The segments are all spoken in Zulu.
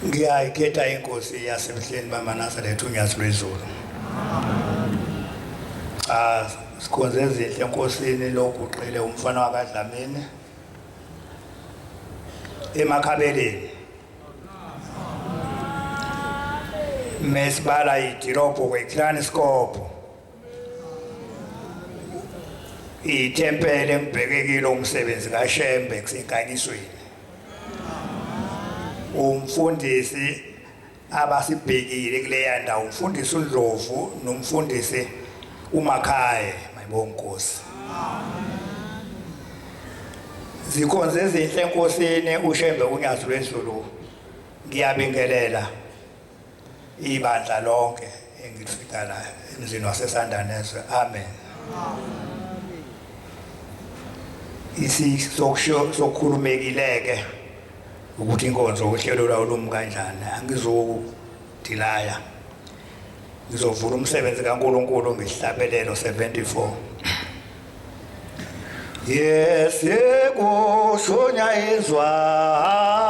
Ngiyayikhetha inkosi yasemhleni bamaNazaretha uNyathi lwezulu. Sikhonze ezinhle enkosini loguqile umfana wakaDlamini eMakhabeleni. Mesibala idirobho kweKlaniskop. Itempele ngibhekekile umsebenzi kaShembe kusenkanyisweni. Umfundisi abasibhekile kuleya ndawo umfundisi uNdlovu nomfundisi uMakhaya mayibonga Nkosi. Zikhonze ezinhle enkosini uShembe uNyathi lwezulu. Ngiyabingelela ibandla lonke engifika la emzini waseSandaneswe. Amen. Sokukhulumekileke ukuthi inkonzo uhlelo lawo lumi kanjani. Angizodilaya. Ngizovula umsebenzi kaNkulunkulu ngesihlabelelo 74. Yes, yekushonya izwayo.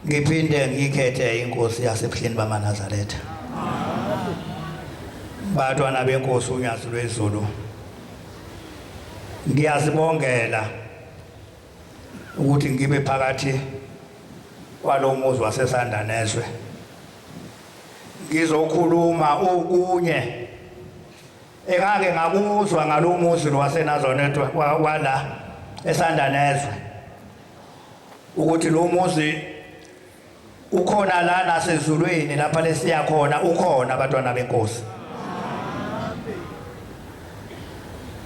Ngiphinde ngikhethe inkosi yasebuhleni bamaNazaretha. Bantwana benkosi uNyathi lwezulu. Ngiyazibongela ukuthi ngibe phakathi kwalomuzi waseSandaneswe. Ngizokhuluma okunye engake ngakuzwa ngalomuzi waseNazaretha wala eSandanezwe ukuthi lo muzi ukhona la nasezulwini lapha lesiya khona ukhona abantwana benkosi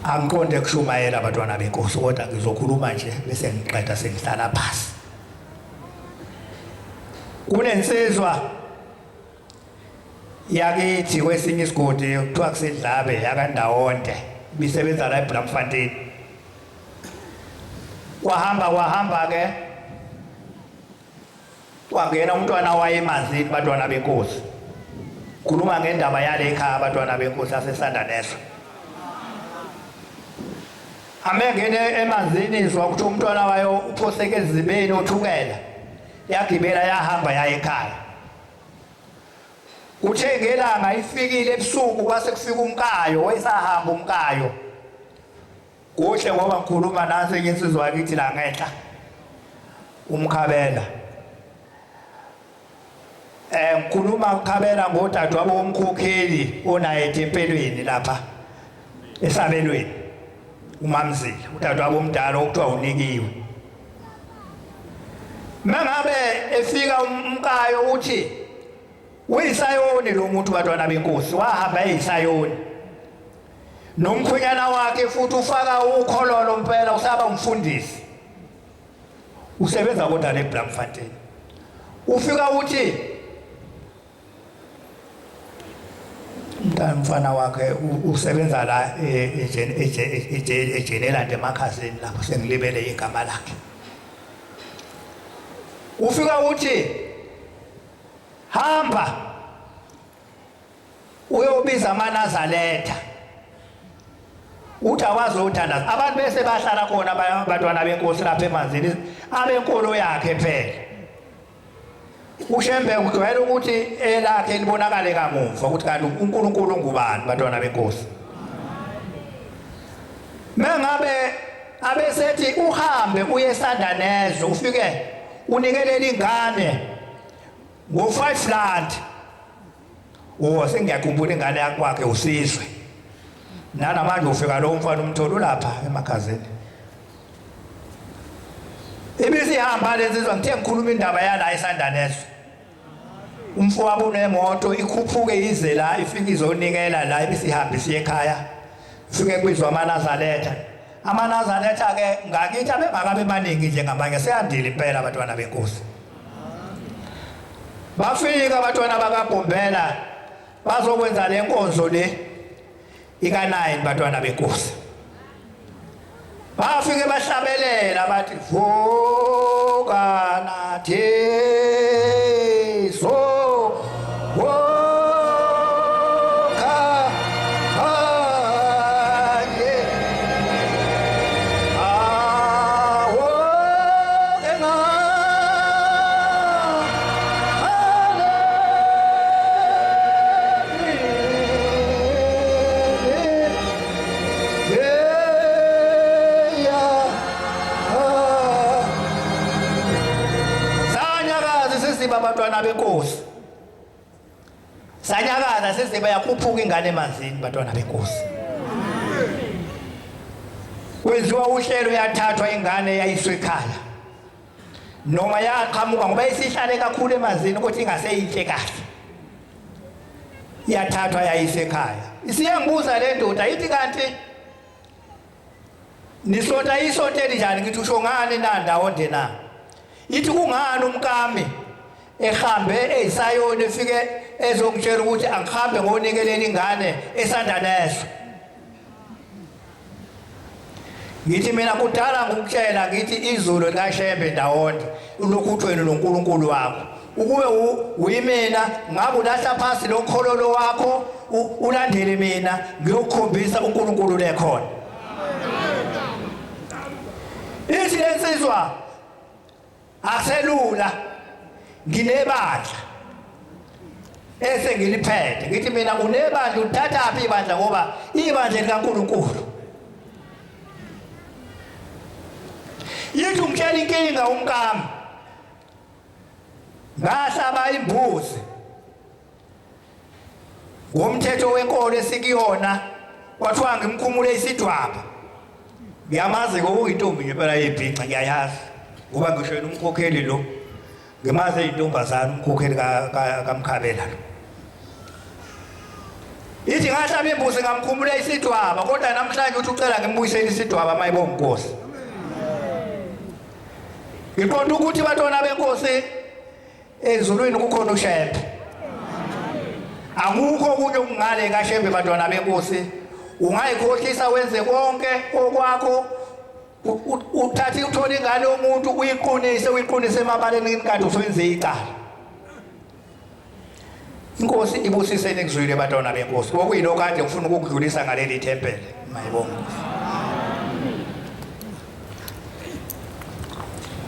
angiqonde kushumayela abantwana benkosi kodwa ngizokhuluma nje bese ngiqeda sengihlala phansi kunensizwa yakithi kwesinye isigodi kuthiwa kusedlabe yakandawonde bisebenza la eBlamfontein wahamba ke wangena umntwana wayemanzini abantwana benkosi khuluma ngendaba yale ekhaya abantwana benkosi yaseSandanezwe amengene emanzini izwa ukuthi umntwana wayo uphoseke ezibeni uthukela yagibela yahamba yaya ekhaya uthe ngelanga ifikile ebusuku kwase kufika umkayo wayesahamba umkayo kuhle ngoba ngikhuluma nansi insizwa yakithi la ngenhla umkhabela ngikhuluma ukhabela ngodadewabo womkhokheli onaye etempelweni lapha esabelweni uMamzile udadewabo omdala okuthiwa unikiwe mangabe efika umkayo uthi uyisayoni lo muntu bantwana benkosi wahamba eyisayoni nomkhwenyana wakhe futhi ufaka ukhololo impela usaba umfundisi usebenza kodwa le Blamfontein ufika uthi umfana wakhe usebenza la eGeneral eMakhazeni lapho sengilibele igama lakhe ufika uthi hamba uyobiza amaNazaretha uthi awazi uthandaza abantu bese bahlala khona abantwana benkosi lapha emanzini abenkolo yakhe phela uShembe ujwayele ukuthi elakhe libonakale kamuva ukuthi kanti uNkulunkulu ngubani bantwana benkosi mangabe abesethi uhambe uye eSandanezwe ufike unikelela ingane ngo5 rand sengiyakhumbula ingane yakwakhe usizwe nanamanje ufika lo mfana umtholo lapha emakhazeni ibisihamba lezizwa ngithe ngikhuluma indaba yala eSandanezwe umfowabo unemoto ikhuphuke ize la ifika izonikela la ibisihambisa ekhaya ufike kwizwa amaNazaretha ke ngakithi abengakabe maningi njengamanye seyandile impela abantwana benkosi bafika abantwana bakaBhombela bazokwenza lenkonzo le ika9 bantwana benkosi bafike bahlabelela bathi vuka nathi so abantwana benkosi sanyakaza sesiba yakhuphuka ingane emanzini bantwana benkosi kwenziwa uhlelo yathathwa ingane yayiswe ekhaya noma yaqhamuka ngoba isihlale kakhulu emanzini ukuthi ingaseyinhle kahle yathathwa yayiswe ekhaya isiyangibuza le ndoda ithi kanti nisonta isonteli njani ngithi usho ngani na ndawonde na ithi kungani umkami ehambe eSayoni efike ezokutshela ukuthi angihambe ngonikelela ingane eSandanezwe ngithi mina kudala ngikutshela ngithi izulu likaShembe ndawonde ulokhuthweni loNkulunkulu wakho ukube uyimina ngabe ulahla phansi lokhololo wakho ulandele mina ngiyokukhombisa uNkulunkulu lekhona ithi lensizwa akuselula nginebandla esengiliphethe ngithi mina unebandla uthathaphi ibandla ngoba ibandla likaNkulunkulu yithi umtshela inkinga umkami ngahlaba imbuzi ngomthetho wenkolo esikuyona kwathiwa ngimkhumule isidwaba ngiyamazi kokuyintombi ngempela yebhinqa ngiyayazi ngoba ngisho yena umkhokheli lo ngimazi intombazana umkhokheli kaMkhabela lo ithi ngahlaba imbuzi ngamkhumula isidwaba kodwa namhlanje uthi ucela ngimbuyisele isidwaba mayibonga inkosi ngiqonda ukuthi bantwana benkosi ezulwini kukhona ushembe akukho okunye okungale kaShembe bantwana benkosi ungayikhohlisa wenze konke okwakho uthathe uthole ingane yomuntu uyiqunise emabaleni kanti usenze icala inkosi ibusiseni kuzwile bantwana benkosi okuyilokho kade ngifuna ukukudlulisa ngaleli thempele mayibonga